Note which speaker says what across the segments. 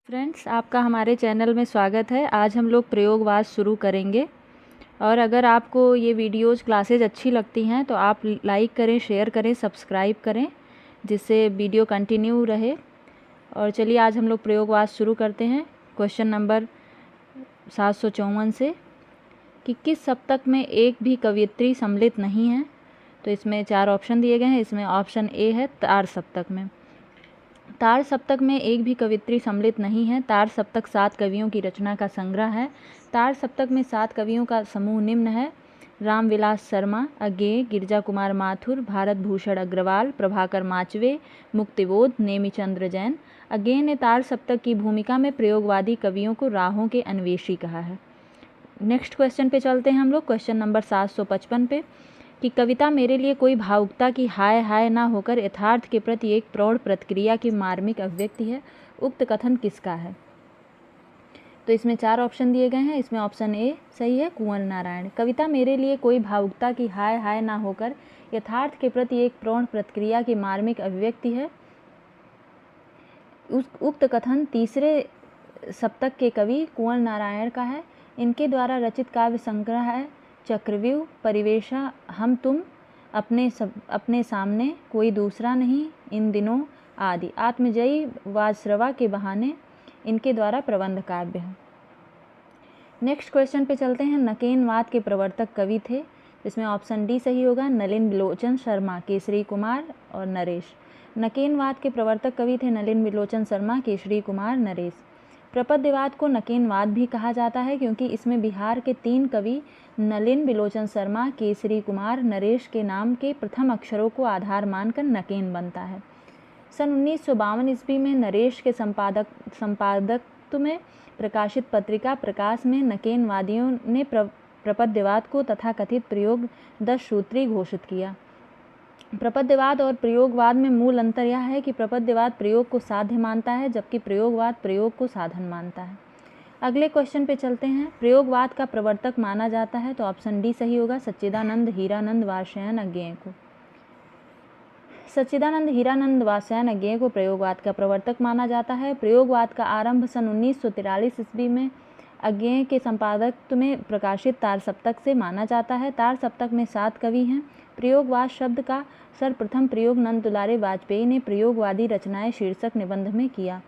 Speaker 1: Friends, आपका हमारे channel में स्वागत है। आज हम लोग प्रयोगवाद शुरू करेंगे और अगर आपको ये वीडियोज़ क्लासेज अच्छी लगती हैं तो आप लाइक करें, शेयर करें, सब्सक्राइब करें, जिससे वीडियो कंटिन्यू रहे। और चलिए आज हम लोग प्रयोगवाद शुरू करते हैं। क्वेश्चन नंबर 754 से कि किस सप्तक में एक भी कवयित्री सम्मिलित नहीं है। तो इसमें 4 ऑप्शन दिए गए हैं। इसमें ऑप्शन ए है तार सप्तक में। तार सप्तक में एक भी कवयित्री सम्मिलित नहीं है। तार सप्तक 7 कवियों की रचना का संग्रह है। तार सप्तक में 7 कवियों का समूह निम्न है: रामविलास शर्मा, अज्ञेय, गिरिजा कुमार माथुर, भारत भूषण अग्रवाल, प्रभाकर माचवे, मुक्तिबोध, नेमिचंद्र जैन। अज्ञेय ने तार सप्तक की भूमिका में प्रयोगवादी कवियों को राहों के अन्वेषी कहा है। नेक्स्ट क्वेश्चन पे चलते हैं हम लोग। क्वेश्चन नंबर 755 पे कि कविता मेरे लिए कोई भावुकता की हाय हाय ना होकर यथार्थ के प्रति एक प्रौढ़ प्रतिक्रिया की मार्मिक अभिव्यक्ति है। उक्त कथन किसका है? तो इसमें 4 ऑप्शन दिए गए हैं। इसमें ऑप्शन ए सही है, कुंवर नारायण। कविता मेरे लिए कोई भावुकता की हाय हाय ना होकर यथार्थ के प्रति एक प्रौढ़ प्रतिक्रिया की मार्मिक अभिव्यक्ति है। उक्त कथन तीसरे सप्तक के कवि कुंवर नारायण का है। इनके द्वारा रचित काव्य संग्रह है चक्रव्यूह, परिवेशा, हम तुम, अपने सामने, कोई दूसरा नहीं, इन दिनों आदि। आत्मजयी, वाजश्रवा के बहाने इनके द्वारा प्रबंध काव्य है। नेक्स्ट क्वेश्चन पे चलते हैं। नकेनवाद के प्रवर्तक कवि थे। इसमें ऑप्शन डी सही होगा, नलिन विलोचन शर्मा, केसरी कुमार और नरेश। नकेनवाद के प्रवर्तक कवि थे नलिन विलोचन शर्मा, केसरी कुमार, नरेश। प्रपद्यवाद को नकेनवाद भी कहा जाता है क्योंकि इसमें बिहार के 3 कवि नलिन विलोचन शर्मा, केसरी कुमार, नरेश के नाम के प्रथम अक्षरों को आधार मानकर नकेन बनता है। सन 1952 ईस्वी में नरेश के संपादकत्व में प्रकाशित पत्रिका प्रकाश में नकेनवादियों ने प्रपद्यवाद को तथाकथित प्रयोग 10 सूत्री घोषित किया। प्रपद्यवाद और प्रयोगवाद में मूल अंतर यह है कि प्रपद्यवाद प्रयोग को साध्य मानता है जबकि प्रयोगवाद प्रयोग को साधन मानता है। अगले क्वेश्चन पे चलते हैं। प्रयोगवाद का प्रवर्तक माना जाता है तो ऑप्शन डी सही होगा, सच्चिदानंद हीरानंद वात्स्यायन अज्ञेय को। सच्चिदानंद हीरानंद वात्स्यायन अज्ञेय को प्रयोगवाद का प्रवर्तक माना जाता है। प्रयोगवाद का आरंभ सन 1943 ईस्वी में अज्ञेय के संपादकत्व में प्रकाशित तार सप्तक से माना जाता है। तार सप्तक में 7 कवि हैं। प्रयोगवाद शब्द का सर्वप्रथम प्रयोग नंद दुलारे वाजपेयी ने प्रयोगवादी रचनाएं शीर्षक निबंध में किया।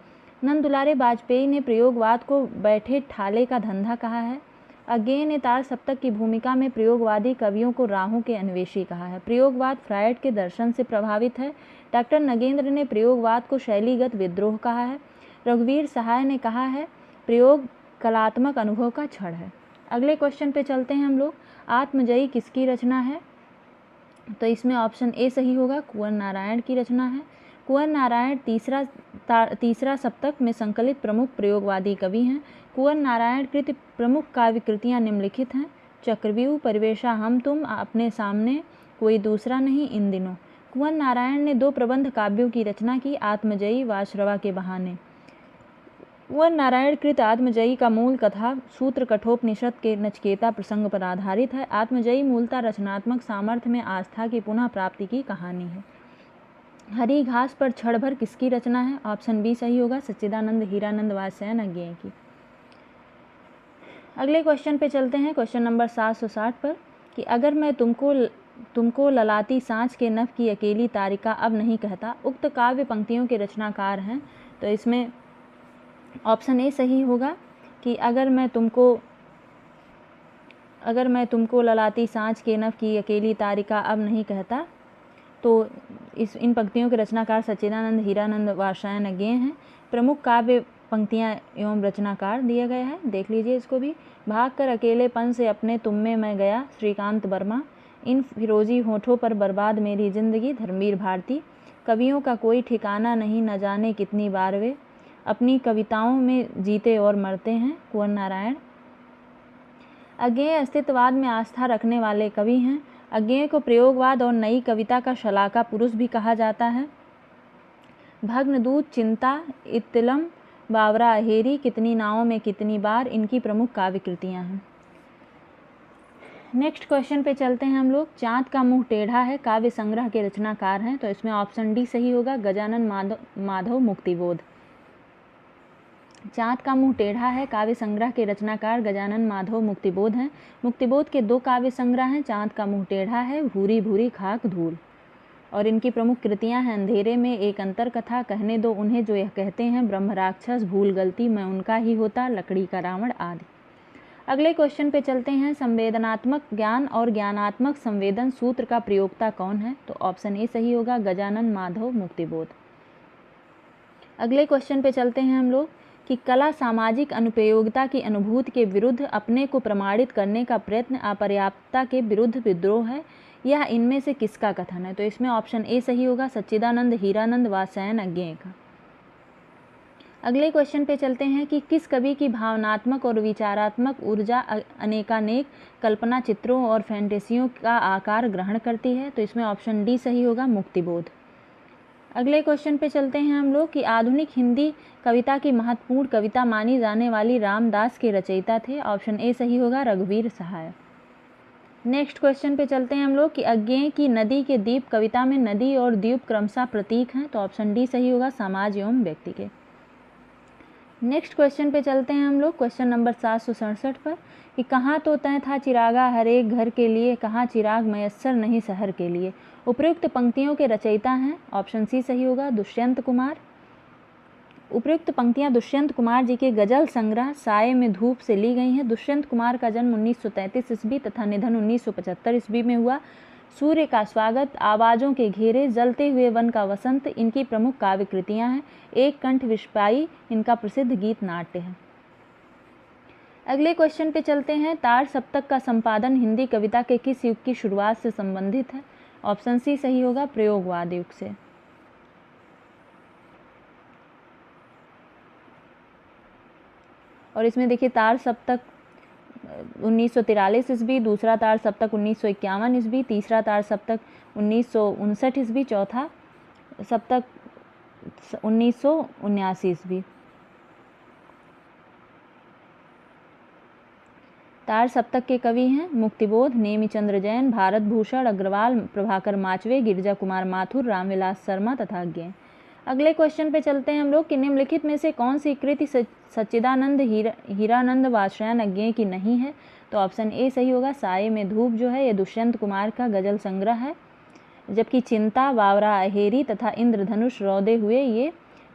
Speaker 1: नंद दुलारे वाजपेयी ने प्रयोगवाद को बैठे ठाले का धंधा कहा है। अज्ञेय ने तार सप्तक की भूमिका में प्रयोगवादी कवियों को राहों के अन्वेषी कहा है। प्रयोगवाद फ्रायड के दर्शन से प्रभावित है। डॉक्टर नगेंद्र ने प्रयोगवाद को शैलीगत विद्रोह कहा है। रघुवीर सहाय ने कहा है प्रयोग कलात्मक अनुभव का क्षण है। अगले क्वेश्चन पे चलते हैं हम लोग। आत्मजयी किसकी रचना है? तो इसमें ऑप्शन ए सही होगा, कुंवर नारायण की रचना है। कुंवर नारायण तीसरा सप्तक में संकलित प्रमुख प्रयोगवादी कवि हैं। कुंवर नारायण कृत प्रमुख काव्य कृतियाँ निम्नलिखित हैं: चक्रव्यूह, परिवेशा, हम तुम, अपने सामने, कोई दूसरा नहीं, इन दिनों। कुंवर नारायण ने 2 प्रबंध काव्यों की रचना की, आत्मजयी, वाजश्रवा के बहाने। कुंवर नारायण कृत आत्मजयी का मूल कथा सूत्र कठोपनिषद के नचकेता प्रसंग पर आधारित है। आत्मजयी मूलतः रचनात्मक सामर्थ्य में आस्था की पुनः प्राप्ति की कहानी है। हरी घास पर क्षण भर किसकी रचना है? ऑप्शन बी सही होगा, सच्चिदानंद हीरानंद वात्स्यायन अज्ञेय की। अगले क्वेश्चन पे चलते हैं। क्वेश्चन नंबर 760 पर कि अगर मैं तुमको ललाती सांझ के नभ की अकेली तारिका अब नहीं कहता। उक्त काव्य पंक्तियों के रचनाकार हैं। तो इसमें ऑप्शन ए सही होगा कि अगर मैं तुमको ललाती सांझ के नभ की अकेली तारिका अब नहीं कहता। तो इन पंक्तियों के रचनाकार सच्चिदानंद हीरानंद वात्स्यायन अज्ञेय हैं। प्रमुख काव्य पंक्तियाँ एवं रचनाकार दिया गया है, देख लीजिए इसको भी। भाग कर अकेलेपन से अपने तुम में मैं गया, श्रीकांत वर्मा। इन फिरोजी होठों पर बर्बाद मेरी जिंदगी, धर्मवीर भारती। कवियों का कोई ठिकाना नहीं, न जाने कितनी बार वे अपनी कविताओं में जीते और मरते हैं, कुंवर नारायण। अज्ञेय अस्तित्ववाद में आस्था रखने वाले कवि हैं। अज्ञेय को प्रयोगवाद और नई कविता का शलाका पुरुष भी कहा जाता है। भग्नदूत, चिंता, इत्तिलम, बावरा अहेरी, कितनी नावों में कितनी बार इनकी प्रमुख काव्य कृतियाँ हैं। नेक्स्ट क्वेश्चन पे चलते हैं हम लोग। चाँद का मुंह टेढ़ा है काव्य संग्रह के रचनाकार हैं। तो इसमें ऑप्शन डी सही होगा, गजानन माधव मुक्तिबोध। चाँद का मुँह टेढ़ा है काव्य संग्रह के रचनाकार गजानन माधव मुक्तिबोध हैं। मुक्तिबोध के 2 काव्य संग्रह हैं, चाँद का मुँह टेढ़ा है, भूरी भूरी खाक धूल। और इनकी प्रमुख कृतियां हैं अंधेरे में, एक अंतर कथा, कहने दो उन्हें जो यह कहते हैं, ब्रह्म राक्षस, भूल गलती, मैं उनका ही होता, लकड़ी का रावण आदि। अगले क्वेश्चन पे चलते हैं। संवेदनात्मक ज्ञान और ज्ञानात्मक संवेदन सूत्र का प्रयोक्ता कौन है? तो ऑप्शन ए सही होगा, गजानन माधव मुक्तिबोध। अगले क्वेश्चन पे चलते हैं हम लोग कि कला सामाजिक अनुपयोगिता की अनुभूति के विरुद्ध अपने को प्रमाणित करने का प्रयत्न, अपर्याप्तता के विरुद्ध विद्रोह है। यह इनमें से किसका कथन है? तो इसमें ऑप्शन ए सही होगा, सच्चिदानंद, हीरानंद, वात्स्यायन अज्ञेय का। अगले क्वेश्चन पे चलते हैं कि किस कवि की भावनात्मक और विचारात्मक ऊर्जा अनेकानेक कल्पना चित्रों और फैंटेसियों का आकार ग्रहण करती है? तो इसमें ऑप्शन डी सही होगा, मुक्तिबोध। अगले क्वेश्चन पे चलते हैं हम लोग कि आधुनिक हिंदी कविता की महत्वपूर्ण कविता मानी जाने वाली रामदास के रचयिता थे? ऑप्शन ए सही होगा, रघुवीर सहाय। नेक्स्ट क्वेश्चन पे चलते हैं हम लोग कि अज्ञेय की नदी के द्वीप कविता में नदी और द्वीप क्रमशः प्रतीक हैं? तो ऑप्शन डी सही होगा, समाज एवं व्यक्ति के। नेक्स्ट क्वेश्चन पे चलते हैं हम लोग क्वेश्चन नंबर 767 पर कि कहाँ तो तय था चिरागा हर एक घर के लिए, कहाँ चिराग मयस्सर नहीं शहर के लिए। उपयुक्त पंक्तियों के रचयिता हैं? ऑप्शन सी सही होगा, दुष्यंत कुमार। उपयुक्त पंक्तियां दुष्यंत कुमार जी के गजल संग्रह साये में धूप से ली गई हैं। दुष्यंत कुमार का जन्म 1933 ईस्वी तथा निधन 1975 ईस्वी में हुआ। सूर्य का स्वागत, आवाज़ों के घेरे, जलते हुए वन का वसंत इनकी प्रमुख काव्य कृतियाँ हैं। एक कंठ विस्पाई इनका प्रसिद्ध गीत नाट्य है। अगले क्वेश्चन पे चलते हैं। तार सप्तक का संपादन हिंदी कविता के किस युग की शुरुआत से संबंधित है? ऑप्शन सी सही होगा, प्रयोगवाद युग से। और इसमें देखिए तार सप्तक 1943 ईस्वी, दूसरा तार सप्तक 1951 ईस्वी, तीसरा तार सप्तक 1959 ईस्वी, चौथा सप्तक 1979 ईस्वी। तार सप्तक के कवि हैं मुक्तिबोध, नेमिचंद्र जैन, भारत भूषण अग्रवाल, प्रभाकर माचवे, गिरिजा कुमार माथुर, रामविलास शर्मा तथा अज्ञेय। अगले क्वेश्चन पे चलते हैं हम लोग कि निम्नलिखित में से कौन सी कृति सच्चिदानंद, हीरानंद, वात्स्यायन अज्ञेय की नहीं है? तो ऑप्शन ए सही होगा, साये में धूप जो है ये दुष्यंत कुमार का गजल संग्रह है, जबकि चिंता, बावरा अहेरी तथा इंद्रधनुष रौदे हुए ये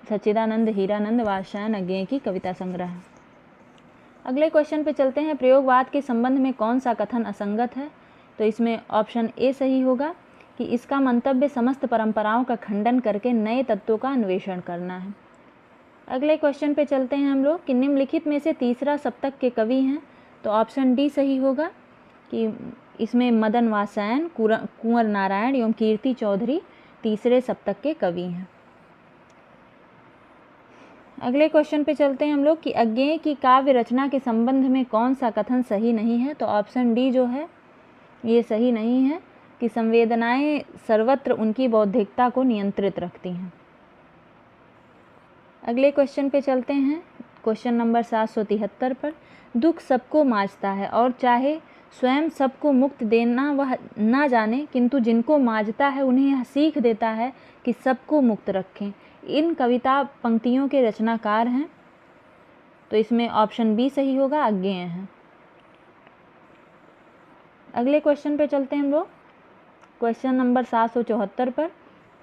Speaker 1: सच्चिदानंद, हीरानंद, वात्स्यायन अज्ञेय की कविता संग्रह है। अगले क्वेश्चन पे चलते हैं। प्रयोगवाद के संबंध में कौन सा कथन असंगत है? तो इसमें ऑप्शन ए सही होगा कि इसका मंतव्य समस्त परंपराओं का खंडन करके नए तत्वों का अन्वेषण करना है। अगले क्वेश्चन पे चलते हैं हम लोग कि निम्नलिखित में से तीसरा सप्तक के कवि हैं? तो ऑप्शन डी सही होगा कि इसमें मदन वात्स्यायन, कुंवर नारायण एवं कीर्ति चौधरी तीसरे सप्तक के कवि हैं। अगले क्वेश्चन पे चलते हैं हम लोग कि अज्ञेय की काव्य रचना के संबंध में कौन सा कथन सही नहीं है? तो ऑप्शन डी जो है ये सही नहीं है कि संवेदनाएं सर्वत्र उनकी बौद्धिकता को नियंत्रित रखती हैं। अगले क्वेश्चन पे चलते हैं। क्वेश्चन नंबर 773 पर दुख सबको मांझता है और चाहे स्वयं सबको मुक्त देना वह ना जाने, किंतु जिनको मांझता है उन्हें यह सीख देता है कि सबको मुक्त रखें। इन कविता पंक्तियों के रचनाकार हैं? तो इसमें ऑप्शन बी सही होगा, अज्ञेय हैं। अगले क्वेश्चन पे चलते हैं हम लोग क्वेश्चन नंबर 774 पर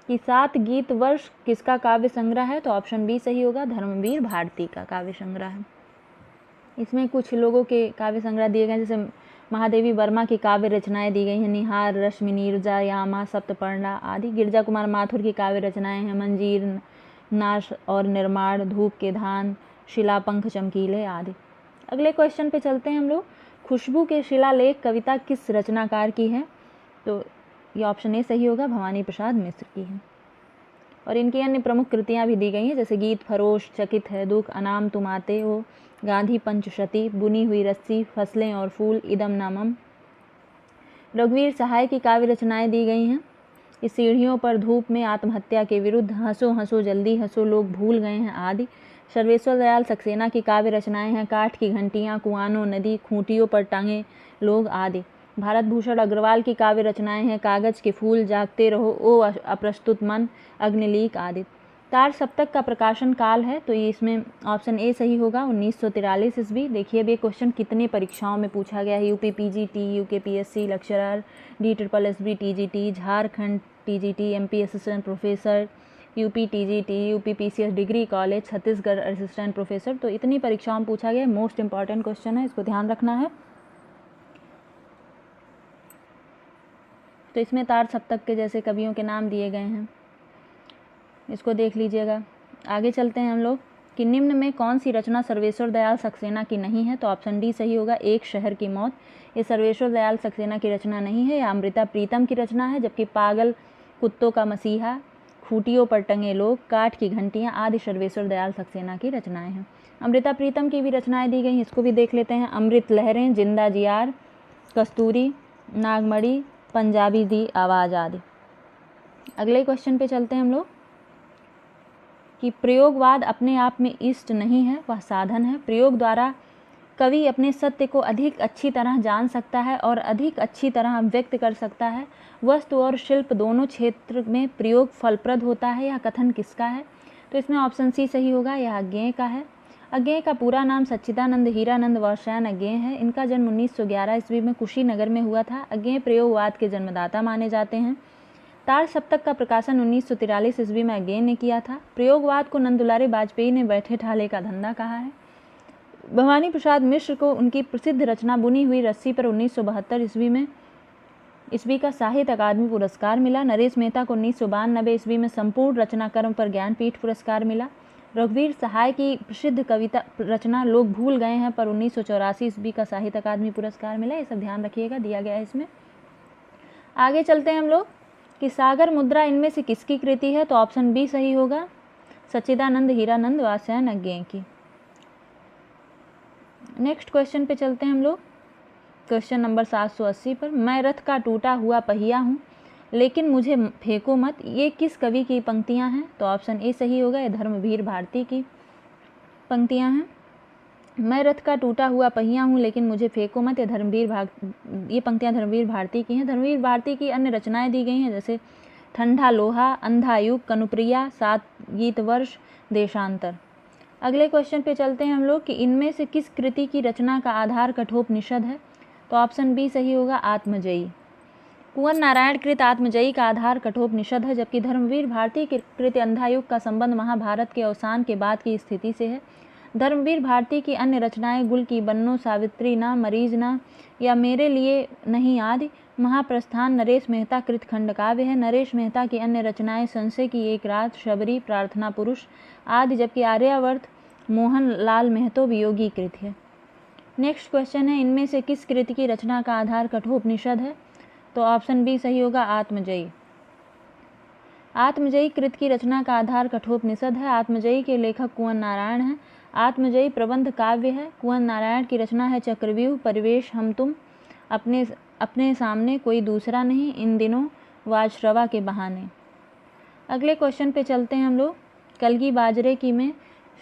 Speaker 1: कि 7 गीत वर्ष किसका काव्य संग्रह है? तो ऑप्शन बी सही होगा, धर्मवीर भारती का काव्य संग्रह है। इसमें कुछ लोगों के काव्य संग्रह दिए गए, जैसे महादेवी वर्मा की काव्य रचनाएं दी गई हैं, निहार, रश्मि, नीरजा, यामा, सप्तपर्णा आदि। गिरिजा कुमार माथुर की काव्य रचनाएं हैं मंजीर, नाश और निर्माण, धूप के धान, शिलापंख चमकीले आदि। अगले क्वेश्चन पे चलते हैं हम लोग। खुशबू के शिलालेख कविता किस रचनाकार की है? तो ये ऑप्शन ए सही होगा, भवानी प्रसाद मिश्र की है। और इनकी अन्य प्रमुख कृतियाँ भी दी गई हैं, जैसे गीत फरोश, चकित है दुख, अनाम तुम आते हो, गांधी पंचशती, बुनी हुई रस्सी, फसलें और फूल, इदम नामम। रघुवीर सहाय की काव्य रचनाएं दी गई हैं। इस सीढ़ियों पर धूप में, आत्महत्या के विरुद्ध, हंसो हंसो जल्दी हंसो, लोग भूल गए हैं आदि। सर्वेश्वर दयाल सक्सेना की काव्य रचनाएं हैं काठ की घंटियाँ, कुआनो नदी, खूंटियों पर टांगे लोग आदि। भारत भूषण अग्रवाल की काव्य रचनाएं हैं कागज के फूल, जागते रहो, ओ अप्रस्तुत मन, अग्निलीक आदि। तार सप्तक का प्रकाशन काल है, तो ये इसमें ऑप्शन ए सही होगा 1943 ईस्वी। देखिए अब ये क्वेश्चन कितने परीक्षाओं में पूछा गया है। UP PGT, UK PSC lecturer, DSSB TGT, Jharkhand TGT, MP assistant professor, UP TGT, UP PCS degree college, Chhattisgarh assistant professor. तो इतनी परीक्षाओं में पूछा गया, मोस्ट इंपॉर्टेंट क्वेश्चन है, इसको ध्यान रखना है। तो इसमें तार सप्तक के जैसे कवियों के नाम दिए गए हैं, इसको देख लीजिएगा। आगे चलते हैं हम लोग कि निम्न में कौन सी रचना सर्वेश्वर दयाल सक्सेना की नहीं है, तो ऑप्शन डी सही होगा, एक शहर की मौत। ये सर्वेश्वर दयाल सक्सेना की रचना नहीं है, यह अमृता प्रीतम की रचना है। जबकि पागल कुत्तों का मसीहा, खूटियों पर टंगे लोग, काठ की घंटियाँ आदि सर्वेश्वर दयाल सक्सेना की रचनाएं हैं। अमृता प्रीतम की भी रचनाएं दी गई हैं, इसको भी देख लेते हैं। अमृत लहरें, जिंदा जियार, कस्तूरी, नागमणि, पंजाबी दी आवाज़ आदि। अगले क्वेश्चन पे चलते हैं हम लोग कि प्रयोगवाद अपने आप में इष्ट नहीं है, वह साधन है। प्रयोग द्वारा कवि अपने सत्य को अधिक अच्छी तरह जान सकता है और अधिक अच्छी तरह व्यक्त कर सकता है। वस्तु और शिल्प दोनों क्षेत्र में प्रयोग फलप्रद होता है। यह कथन किसका है, तो इसमें ऑप्शन सी सही होगा, यह अज्ञेय का है। अज्ञेय का पूरा नाम सच्चिदानंद हीरानंद वात्स्यायन अज्ञेय है। इनका जन्म 1911 ईस्वी में कुशीनगर में हुआ था। अज्ञेय प्रयोगवाद के जन्मदाता माने जाते हैं। तार सप्तक का प्रकाशन 1943 ईस्वी में अज्ञेय ने किया था। प्रयोगवाद को नंदुलारे वाजपेयी ने बैठे ठाले का धंधा कहा है। भवानी प्रसाद मिश्र को उनकी प्रसिद्ध रचना बुनी हुई रस्सी पर 1972 ईस्वी का साहित्य अकादमी पुरस्कार मिला। नरेश मेहता को 1992 ईस्वी में संपूर्ण रचनाक्रम पर ज्ञानपीठ पुरस्कार मिला। रघुवीर सहाय की प्रसिद्ध कविता रचना लोग भूल गए हैं पर 1984 ईस्वी का साहित्य अकादमी पुरस्कार मिला। ये सब ध्यान रखिएगा, दिया गया है इसमें। आगे चलते हैं हम लोग कि सागर मुद्रा इनमें से किसकी कृति है, तो ऑप्शन बी सही होगा, सच्चिदानंद हीरानंद वात्स्यायन अज्ञेय की। नेक्स्ट क्वेश्चन पे चलते हैं हम लोग, क्वेश्चन नंबर 780 पर। मैं रथ का टूटा हुआ पहिया हूँ लेकिन मुझे फेंको मत, ये किस कवि की पंक्तियाँ हैं, तो ऑप्शन ए सही होगा, ये धर्मवीर भारती की पंक्तियाँ हैं। मैं रथ का टूटा हुआ पहिया हूँ लेकिन मुझे फेंको मत, ये पंक्तियाँ धर्मवीर भारती की हैं। धर्मवीर भारती की अन्य रचनाएं दी गई हैं, जैसे ठंडा लोहा, अंधा युग, कनुप्रिया, 7 गीत वर्ष, देशांतर। अगले क्वेश्चन पे चलते हैं हम लोग कि इनमें से किस कृति की रचना का आधार कठोपनिषद है, तो ऑप्शन बी सही होगा, आत्मजयी। कुंवर नारायण कृत आत्मजयी का आधार कठोपनिषद है। जबकि धर्मवीर भारती की कृत अंधा युग का संबंध महाभारत के अवसान के बाद की स्थिति से है। धर्मवीर भारती की अन्य रचनाएं गुल की बन्नो, सावित्री ना, मरीज ना या मेरे लिए नहीं आदि, महाप्रस्थान नरेश मेहता कृत खंडकाव्य है। नरेश मेहता की अन्य रचनाएं संशय की एक रात, शबरी, प्रार्थना पुरुष आदि। जबकि आर्यावर्त मोहन लाल महतो वियोगी कृत है। नेक्स्ट क्वेश्चन है, इनमें से किस कृति की रचना का आधार कठोपनिषद है, तो ऑप्शन बी सही होगा, आत्मजयी। आत्मजयी कृत की रचना का आधार कठोपनिषद है। आत्मजयी के लेखक कुंवर नारायण हैं। आत्मजयी प्रबंध काव्य है। कुंवर नारायण की रचना है चक्रव्यूह, परिवेश, हम तुम, अपने सामने कोई दूसरा नहीं, इन दिनों, वाजश्रवा के बहाने। अगले क्वेश्चन पे चलते हैं हम लोग, कलगी बाजरे की में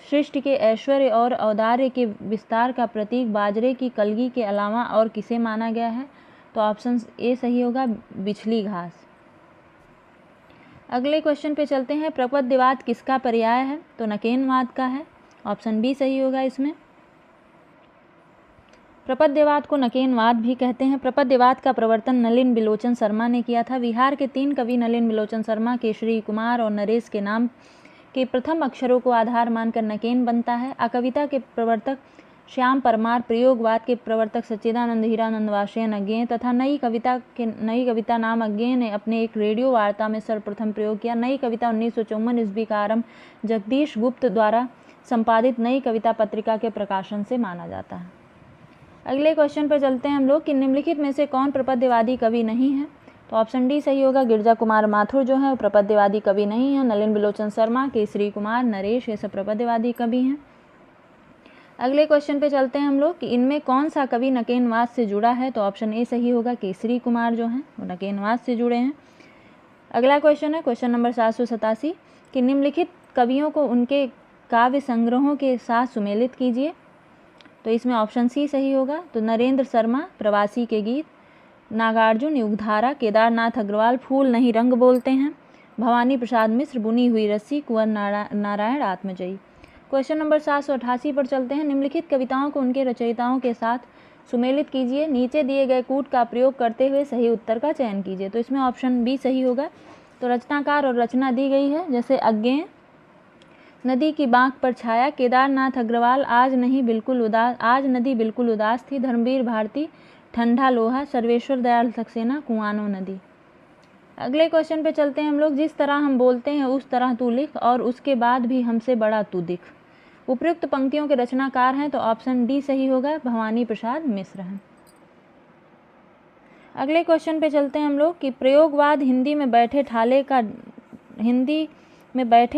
Speaker 1: सृष्टि के ऐश्वर्य और औदार्य के विस्तार का प्रतीक बाजरे की कलगी के अलावा और किसे माना गया है, तो ऑप्शन ए सही होगा, बिछली घास। अगले क्वेश्चन पे चलते हैं, प्रपद्यवाद किसका पर्याय है, तो नकेनवाद का है। ऑप्शन बी सही होगा इसमें। प्रपद्यवाद को नकेनवाद भी कहते हैं। प्रपद्यवाद का प्रवर्तन नलिन बिलोचन शर्मा ने किया था। बिहार के 3 कवि नलिन बिलोचन शर्मा, केशरी कुमार और नरेश के नाम के प्रथम अक्षरों को आधार मानकर नकेन बनता है। अकविता के प्रवर्तक श्याम परमार, प्रयोगवाद के प्रवर्तक सच्चिदानंद हीरानंद वात्स्यायन अज्ञेय तथा नई कविता नाम अज्ञेय ने अपने एक रेडियो वार्ता में सर्वप्रथम प्रयोग किया। नई कविता 1954 ईस्वी का आरंभ जगदीश गुप्त द्वारा संपादित नई कविता पत्रिका के प्रकाशन से माना जाता है। अगले क्वेश्चन पर चलते हैं हम लोग कि निम्नलिखित में से कौन प्रपद्यवादी कवि नहीं है, तो ऑप्शन डी सही होगा, गिरजा कुमार माथुर जो है वो प्रपद्यवादी कवि नहीं है। नलिन बिलोचन शर्मा, केसरी कुमार, नरेश, ये सब प्रपद्यवादी कवि हैं। अगले क्वेश्चन पे चलते हैं हम लोग कि इनमें कौन सा कवि नकेनवाद से जुड़ा है, तो ऑप्शन ए सही होगा, केसरी कुमार जो हैं वो नकेनवाद से जुड़े हैं। अगला क्वेश्चन है क्वेश्चन नंबर 787 कि निम्नलिखित कवियों को उनके काव्य संग्रहों के साथ सुमेलित कीजिए, तो इसमें ऑप्शन सी सही होगा, तो नरेंद्र शर्मा, प्रवासी के गीत, नागार्जुन, युगधारा, केदारनाथ अग्रवाल, फूल नहीं रंग बोलते हैं, भवानी प्रसाद मिश्र, बुनी हुई रस्सी, कुंवर नारायण आत्मजयी। क्वेश्चन नंबर 788 पर चलते हैं। निम्नलिखित कविताओं को उनके रचयिताओं के साथ सुमेलित कीजिए। नीचे दिए गए कूट का प्रयोग करते हुए सही उत्तर का चयन कीजिए। तो इसमें ऑप्शन बी सही होगा। तो रचनाकार और रचना दी गई है, जैसे अज्ञेय, नदी की बांक पर छाया, केदारनाथ अग्रवाल, आज नदी बिल्कुल उदास थी, धर्मवीर भारती, ठंडा लोहा, सर्वेश्वर दयाल सक्सेना, कुआनो नदी। अगले क्वेश्चन पे चलते हैं हम लोग। जिस तरह हम बोलते हैं उस तरह तू लिख, और उसके बाद भी हमसे बड़ा तू दिख। उपयुक्त पंक्तियों के रचनाकार हैं, तो ऑप्शन डी सही होगा, भवानी प्रसाद मिश्र हैं। अगले क्वेश्चन पे चलते हैं हम लोग कि प्रयोगवाद हिंदी में बैठे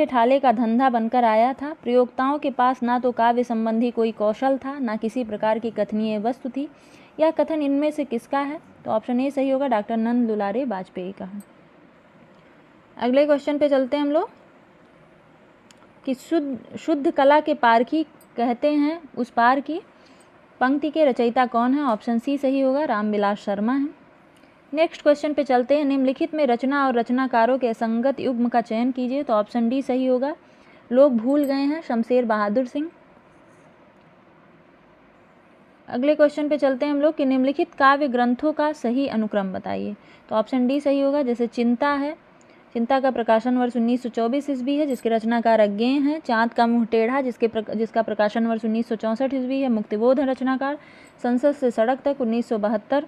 Speaker 1: ठाले का धंधा बनकर आया था। प्रयोक्ताओं के पास ना तो काव्य संबंधी कोई कौशल था, ना किसी प्रकार की कथनीय वस्तु थी। यह कथन इनमें से किसका है? तो ऑप्शन ए सही होगा, डॉक्टर नंद दुलारे वाजपेयी का है। अगले क्वेश्चन पे चलते हैं हम लोग कि शुद्ध कला के पारखी कहते हैं उस पार की पंक्ति के रचयिता कौन है? ऑप्शन सी सही होगा, रामविलास शर्मा है। नेक्स्ट क्वेश्चन पे चलते हैं। निम्नलिखित में रचना और रचनाकारों के असंगत युग्म का चयन कीजिए। तो ऑप्शन डी सही होगा, लोग भूल गए हैं, शमशेर बहादुर सिंह। अगले क्वेश्चन पे चलते हैं हम लोग कि निम्नलिखित काव्य ग्रंथों का सही अनुक्रम बताइए। तो ऑप्शन डी सही होगा, जैसे चिंता है, चिंता का प्रकाशन वर्ष 1924 ईस्वी है, जिसके रचनाकार अज्ञेय हैं। चाँद का मुँह टेढ़ा, जिसका प्रकाशन वर्ष 1964 ईस्वी है, मुक्तिबोध है रचनाकार। संसद से सड़क तक 1972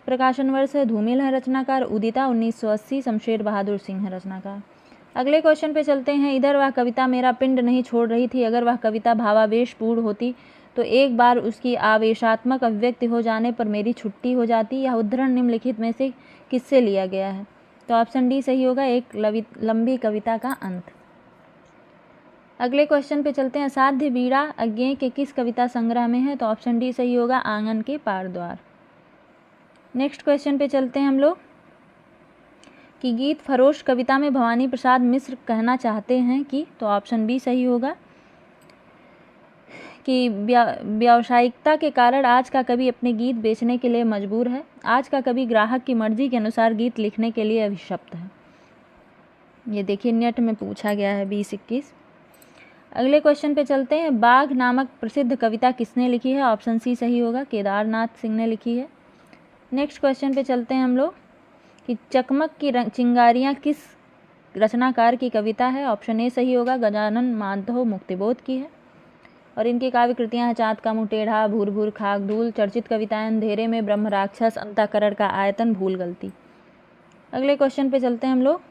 Speaker 1: प्रकाशन वर्ष है, धूमिल है रचनाकार। उदिता 1980, शमशेर बहादुर सिंह है रचनाकार। अगले क्वेश्चन पे चलते हैं। इधर वह कविता मेरा पिंड नहीं छोड़ रही थी, अगर वह कविता भावावेशपूर्ण होती तो एक बार उसकी आवेशात्मक अभिव्यक्ति हो जाने पर मेरी छुट्टी हो जाती। यह उद्धरण निम्नलिखित में से किससे लिया गया है? तो ऑप्शन डी सही होगा, एक लंबी कविता का अंत। अगले क्वेश्चन पे चलते हैं। असाध्य बीड़ा अज्ञेय के किस कविता संग्रह में है? तो ऑप्शन डी सही होगा, आंगन के पार द्वार। नेक्स्ट क्वेश्चन पे चलते हैं हम लोग कि गीत फरोश कविता में भवानी प्रसाद मिश्र कहना चाहते हैं कि, तो ऑप्शन बी सही होगा कि व्यावसायिकता के कारण आज का कवि अपने गीत बेचने के लिए मजबूर है। आज का कवि ग्राहक की मर्जी के अनुसार गीत लिखने के लिए अभिशप्त है। ये देखिए नेट में पूछा गया है 2021। अगले क्वेश्चन पे चलते हैं। बाघ नामक प्रसिद्ध कविता किसने लिखी है? ऑप्शन सी सही होगा, केदारनाथ सिंह ने लिखी है। नेक्स्ट क्वेश्चन पे चलते हैं हम लोग कि चकमक की चिंगारियाँ किस रचनाकार की कविता है? ऑप्शन ए सही होगा, गजानन माधव मुक्तिबोध की है। और इनकी काव्य कृतियाँ हैं चाँद का मुँह टेढ़ा, भूर भूर खाक धूल। चर्चित कविताएं अंधेरे में, ब्रह्म राक्षस, अंतःकरण का आयतन, भूल गलती। अगले क्वेश्चन पे चलते हैं हम लोग।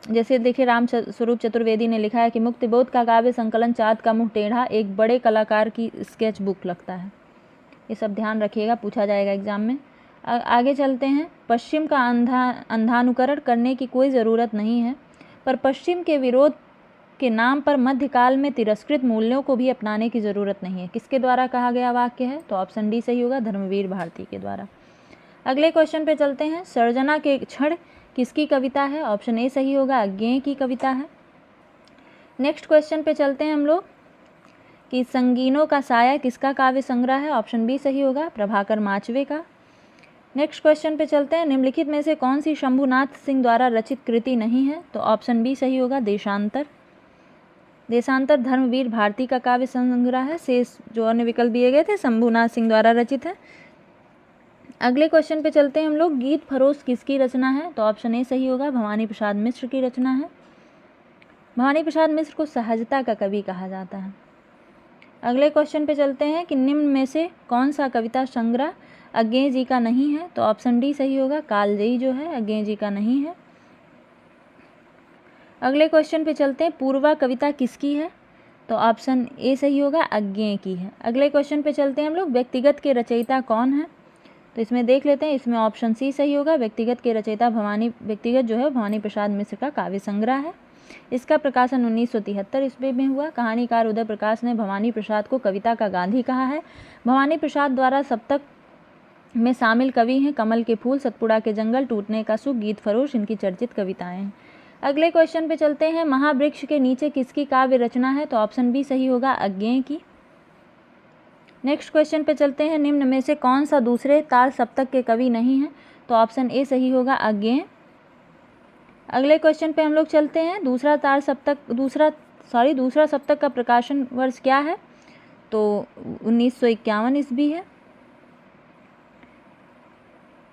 Speaker 1: जैसे देखिए राम स्वरूप चतुर्वेदी ने लिखा है कि मुक्तिबोध का काव्य संकलन चाँद का मुँह टेढ़ा एक बड़े कलाकार की स्केच बुक लगता है। ये सब ध्यान रखिएगा, पूछा जाएगा एग्जाम में। आगे चलते हैं। पश्चिम का अंधानुकरण करने की कोई ज़रूरत नहीं है, पर पश्चिम के विरोध के नाम पर मध्यकाल में तिरस्कृत मूल्यों को भी अपनाने की ज़रूरत नहीं है। किसके द्वारा कहा गया वाक्य है? तो ऑप्शन डी सही होगा, धर्मवीर भारती के द्वारा। अगले क्वेश्चन पे चलते हैं। सर्जना के क्षण किसकी कविता है? ऑप्शन ए सही होगा, अज्ञेय की कविता है। नेक्स्ट क्वेश्चन पे चलते हैं हम लोग कि संगीनों का साया किसका काव्य संग्रह है? ऑप्शन बी सही होगा, प्रभाकर माचवे का। नेक्स्ट क्वेश्चन पे चलते हैं। निम्नलिखित में से कौन सी शंभुनाथ सिंह द्वारा रचित कृति नहीं है? तो ऑप्शन बी सही होगा, देशांतर। देशांतर धर्मवीर भारती का काव्य संग्रह है। शेष जो अन्य विकल्प दिए गए थे शंभुनाथ सिंह द्वारा रचित है। अगले क्वेश्चन पे चलते हैं हम लोग। गीत फरोश किसकी रचना है? तो ऑप्शन ए सही होगा, भवानी प्रसाद मिश्र की रचना है। भवानी प्रसाद मिश्र को सहजता का कवि कहा जाता है। अगले क्वेश्चन पे चलते हैं कि निम्न में से कौन सा कविता संग्रह अज्ञेय जी का नहीं है? तो ऑप्शन डी सही होगा, कालजयी जो है अज्ञेय जी का नहीं है। अगले क्वेश्चन पे चलते हैं। पूर्वा कविता किसकी है? तो ऑप्शन ए सही होगा, अज्ञेय की है। अगले क्वेश्चन पे चलते हैं हम लोग। व्यक्तिगत के रचयिता कौन है? तो इसमें देख लेते हैं। इसमें ऑप्शन सी सही होगा, व्यक्तिगत के रचयिता व्यक्तिगत जो है भवानी प्रसाद मिश्र का काव्य संग्रह है। इसका प्रकाशन 1973 ईस्वी में हुआ। कहानीकार उदय प्रकाश ने भवानी प्रसाद को कविता का गांधी कहा है। भवानी प्रसाद द्वारा सप्तक में शामिल कवि हैं कमल के फूल, सतपुड़ा के जंगल, टूटने का सुख, गीत फरोश इनकी चर्चित कविताएं हैं। अगले क्वेश्चन पे चलते हैं। महावृक्ष के नीचे किसकी काव्य रचना है? तो ऑप्शन बी सही होगा, अज्ञेय की। नेक्स्ट क्वेश्चन पे चलते हैं। निम्न में से कौन सा दूसरे तार सप्तक के कवि नहीं है? तो ऑप्शन ए सही होगा, अज्ञेय। अगले क्वेश्चन पे हम लोग चलते हैं। दूसरा सप्तक का प्रकाशन वर्ष क्या है? तो 1951 ईस्वी है।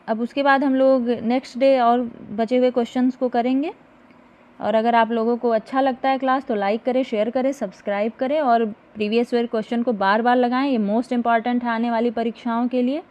Speaker 1: अब उसके बाद हम लोग नेक्स्ट डे और बचे हुए क्वेश्चंस को करेंगे। और अगर आप लोगों को अच्छा लगता है क्लास तो लाइक करें, शेयर करें, सब्सक्राइब करें और प्रीवियस ईयर क्वेश्चन को बार बार लगाएं। ये मोस्ट इम्पॉर्टेंट है आने वाली परीक्षाओं के लिए।